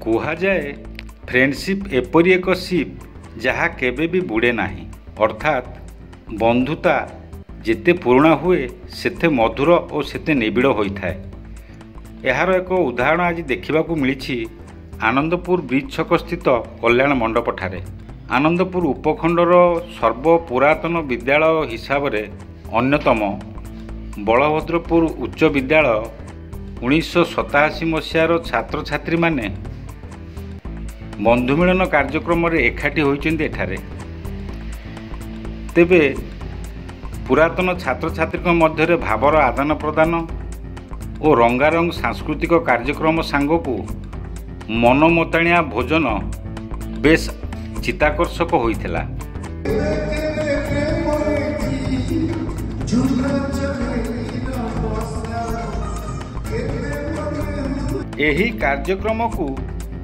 କୁହାଯାଏ ଫ୍ରେଣ୍ଡସିପ୍ ଏପରି ଏକ ସିପ୍ ଯାହା କେବେ ବି ବୁଡ଼େ ନାହିଁ, ଅର୍ଥାତ୍ ବନ୍ଧୁତା ଯେତେ ପୁରୁଣା ହୁଏ ସେତେ ମଧୁର ଓ ସେତେ ନିବିଡ଼ ହୋଇଥାଏ। ଏହାର ଏକ ଉଦାହରଣ ଆଜି ଦେଖିବାକୁ ମିଳିଛି ଆନନ୍ଦପୁର ବ୍ରିଜ୍ ଛକ ସ୍ଥିତ କଲ୍ୟାଣ ମଣ୍ଡପଠାରେ। ଆନନ୍ଦପୁର ଉପଖଣ୍ଡର ସର୍ବପୁରାତନ ବିଦ୍ୟାଳୟ ହିସାବରେ ଅନ୍ୟତମ ବଳଭଦ୍ରପୁର ଉଚ୍ଚ ବିଦ୍ୟାଳୟ 1987 ମସିହାର ଛାତ୍ରଛାତ୍ରୀମାନେ ବନ୍ଧୁ ମିଳନ କାର୍ଯ୍ୟକ୍ରମରେ ଏକାଠି ହୋଇଛନ୍ତି ଏଠାରେ। ତେବେ ପୁରାତନ ଛାତ୍ରଛାତ୍ରୀଙ୍କ ମଧ୍ୟରେ ଭାବର ଆଦାନ ପ୍ରଦାନ ଓ ରଙ୍ଗାରଙ୍ଗ ସାଂସ୍କୃତିକ କାର୍ଯ୍ୟକ୍ରମ ସାଙ୍ଗକୁ ମନମତାଣିଆ ଭୋଜନ ବେଶ୍ ଚିତ୍ତାକର୍ଷକ ହୋଇଥିଲା। ଏହି କାର୍ଯ୍ୟକ୍ରମକୁ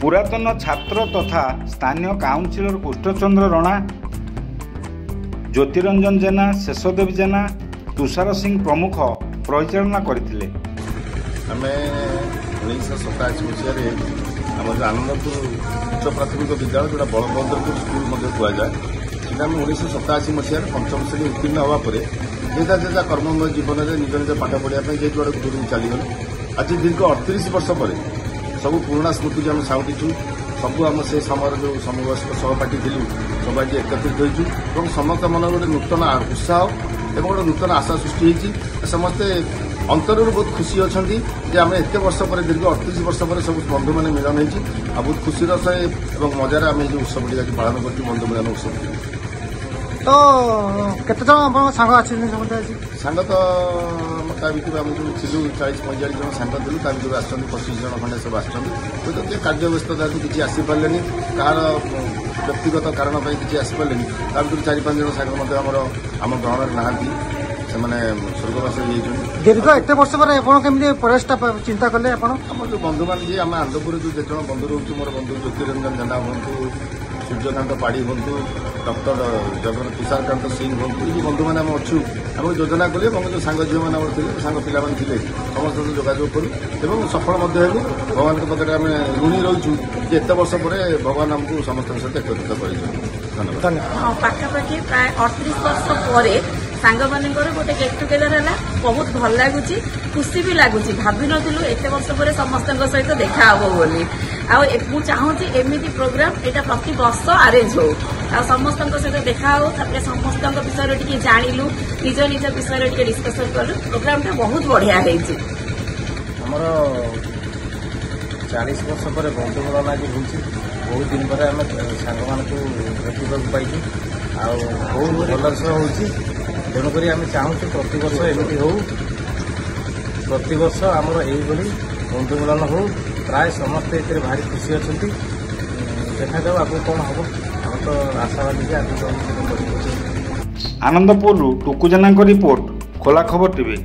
ପୁରାତନ ଛାତ୍ର ତଥା ସ୍ଥାନୀୟ କାଉନସିଲର କୃଷ୍ଣଚନ୍ଦ୍ର ରଣା, ଜ୍ୟୋତିରଞ୍ଜନ ଜେନା, ଶେଷଦେବ ଜେନା, ତୁଷାର ସିଂ ପ୍ରମୁଖ ପରିଚାଳନା କରିଥିଲେ। ଆମେ 1987 ମସିହାରେ ଆମର ଆନନ୍ଦପୁର ଉଚ୍ଚ ପ୍ରାଥମିକ ବିଦ୍ୟାଳୟ ଯେଉଁଟା ବଳଭଦ୍ରପୁର ସ୍କୁଲ ମଧ୍ୟ କୁହାଯାଏ, ସେଟା ଆମେ 1987 ମସିହାରେ ପଞ୍ଚମ ଶ୍ରେଣୀ ଉତ୍ତୀର୍ଣ୍ଣ ହେବା ପରେ ଯେଝା କର୍ମମୟ ଜୀବନରେ ନିଜ ନିଜ ପାଠ ପଢ଼ିବା ପାଇଁ ଯେ ଯୁଆଡ଼େ ଦୂରକୁ ଚାଲିଗଲେ। ଆଜି ଦୀର୍ଘ 38 ବର୍ଷ ପରେ ସବୁ ପୁରୁଣା ସ୍ମୃତିକୁ ଆମେ ସାଉଁଟିଛୁ। ସବୁ ଆମ ସେ ସମୟର ଯେଉଁ ସମବୟସ୍କ ସହପାଠୀ ଥିଲୁ ସବୁ ଆଜି ଏକତ୍ରିତ ହୋଇଛୁ ଏବଂ ସମସ୍ତ ମନରେ ଗୋଟେ ନୂତନ ଉତ୍ସାହ ଏବଂ ଗୋଟେ ନୂତନ ଆଶା ସୃଷ୍ଟି ହୋଇଛି। ସମସ୍ତେ ଅନ୍ତରରୁ ବହୁତ ଖୁସି ଅଛନ୍ତି ଯେ ଆମେ ଏତେ ବର୍ଷ ପରେ ଦୀର୍ଘ 38 ବର୍ଷ ପରେ ସବୁ ବନ୍ଧୁମାନେ ମିଳନ ହୋଇଛି। ଆଉ ବହୁତ ଖୁସିର ସହ ଏବଂ ମଜାରେ ଆମେ ଏ ଯେଉଁ ଉତ୍ସବଟି ଆଜି ପାଳନ କରୁଛୁ, ବନ୍ଧୁ ମିଳନ ଉତ୍ସବ। ତ କେତେଜଣ ଆପଣଙ୍କ ସାଙ୍ଗ ଆସିଛନ୍ତି ସମସ୍ତେ? ଆଜି ସାଙ୍ଗ ତ ତା ଭିତରୁ ଆମେ ଯେଉଁ ଥିଲୁ 40-45 ଜଣ ସାଙ୍ଗ ଥିଲୁ, ତା ଭିତରୁ ଆସିଛନ୍ତି 25 ଜଣ ଖଣ୍ଡେ ସବୁ ଆସିଛନ୍ତି। ହୁଏତ କିଏ କାର୍ଯ୍ୟ ବ୍ୟସ୍ତତାରୁ କିଛି ଆସିପାରିଲେନି, କାହାର ବ୍ୟକ୍ତିଗତ କାରଣ ପାଇଁ କିଛି ଆସିପାରିଲେନି। ତା ଭିତରୁ 4-5 ଜଣ ସାଙ୍ଗ ମଧ୍ୟ ଆମ ଗ୍ରହଣରେ ନାହାନ୍ତି, ସେମାନେ ସ୍ୱର୍ଗବାସ ହୋଇଯାଇଛନ୍ତି। ଦୀର୍ଘ ଏତେ ବର୍ଷ ପରେ ଆପଣ କେମିତି ପ୍ରୟାସଟା ଚିନ୍ତା କଲେ? ଆପଣ ଆମର ଯେଉଁ ବନ୍ଧୁମାନେ ଯିଏ ଆମେ ଆନନ୍ଦପୁରରେ ଯେଉଁ ଯେତେ ଜଣ ବନ୍ଧୁ ରହୁଛୁ, ମୋର ବନ୍ଧୁ ଜ୍ୟୋତିରଞ୍ଜନ ଜେନା ହୁଅନ୍ତୁ, ସୂର୍ଯ୍ୟକାନ୍ତ ପାଢ଼ୀ ହୁଅନ୍ତୁ, ଡକ୍ଟର ତୁଷାରକାନ୍ତ ସିଂ ହୁଅନ୍ତୁ, ଏ ଯେଉଁ ବନ୍ଧୁମାନେ ଆମେ ଅଛୁ, ଆମେ ଯୋଜନା କଲୁ ଏବଂ ଯେଉଁ ସାଙ୍ଗ ଝିଅମାନେ ଆମର ଥିଲେ, ସାଙ୍ଗ ପିଲାମାନେ ଥିଲେ, ସମସ୍ତଙ୍କୁ ଯୋଗାଯୋଗ କରୁ ଏବଂ ସଫଳ ମଧ୍ୟ ହେଲୁ। ଭଗବାନଙ୍କ ପାଖରେ ଆମେ ଋଣୀ ରହିଛୁ ଯେ ଏତେ ବର୍ଷ ପରେ ଭଗବାନ ଆମକୁ ସମସ୍ତଙ୍କ ସହିତ ଏକତ୍ରିତ କରିଛନ୍ତି। ଧନ୍ୟବାଦ। ପାଖାପାଖି ପ୍ରାୟ 38 ବର୍ଷ ପରେ ସାଙ୍ଗମାନଙ୍କର ଗୋଟେ ଗେଟ୍ ଟୁଗେଦର ହେଲା। ବହୁତ ଭଲ ଲାଗୁଛି, ଖୁସି ବି ଲାଗୁଛି। ଭାବିନଥିଲୁ ଏତେ ବର୍ଷ ପରେ ସମସ୍ତଙ୍କ ସହିତ ଦେଖା ହବ ବୋଲି। ଆଉ ମୁଁ ଚାହୁଁଛି ଏମିତି ପ୍ରୋଗ୍ରାମ ଏଇଟା ପ୍ରତି ବର୍ଷ ଆରେଞ୍ଜ ହଉ, ଆଉ ସମସ୍ତଙ୍କ ସହିତ ଦେଖା ହଉ, ତାପରେ ସମସ୍ତଙ୍କ ବିଷୟରେ ଟିକେ ଜାଣିଲୁ, ନିଜ ନିଜ ବିଷୟରେ ଟିକେ ଡିସ୍କସନ କଲୁ। ପ୍ରୋଗ୍ରାମଟା ବହୁତ ବଢିଆ ହେଇଛି। ଆମର 40 ବର୍ଷ ପରେ ବନ୍ଧୁ ମିଳନ ଆଜି ହେଉଛି। ବହୁତ ଦିନ ପରେ ଆମେ ସାଙ୍ଗମାନଙ୍କୁ ଭେଟିବାକୁ ପାଇଛୁ, ଆଉ ବହୁତ ଭଲସେ ହେଉଛି। ତେଣୁକରି ଆମେ ଚାହୁଁଛୁ ପ୍ରତିବର୍ଷ ଏମିତି ହେଉ, ପ୍ରତିବର୍ଷ ଆମର ଏଇଭଳି ବନ୍ଧୁ ମିଳନ ହେଉ। ପ୍ରାୟ ସମସ୍ତେ ଏଥିରେ ଭାରି ଖୁସି ଅଛନ୍ତି। ଦେଖାଯାଉ ଆଗକୁ କ'ଣ ହେବ। ଆମେ ତ ଆଶାବାଦୀ ଯେ ଆଗକୁ କରିବୁ। ଆନନ୍ଦପୁରରୁ ଟୁକୁ ଜେନାଙ୍କ ରିପୋର୍ଟ, ଖୋଲା ଖବର ଟିଭି।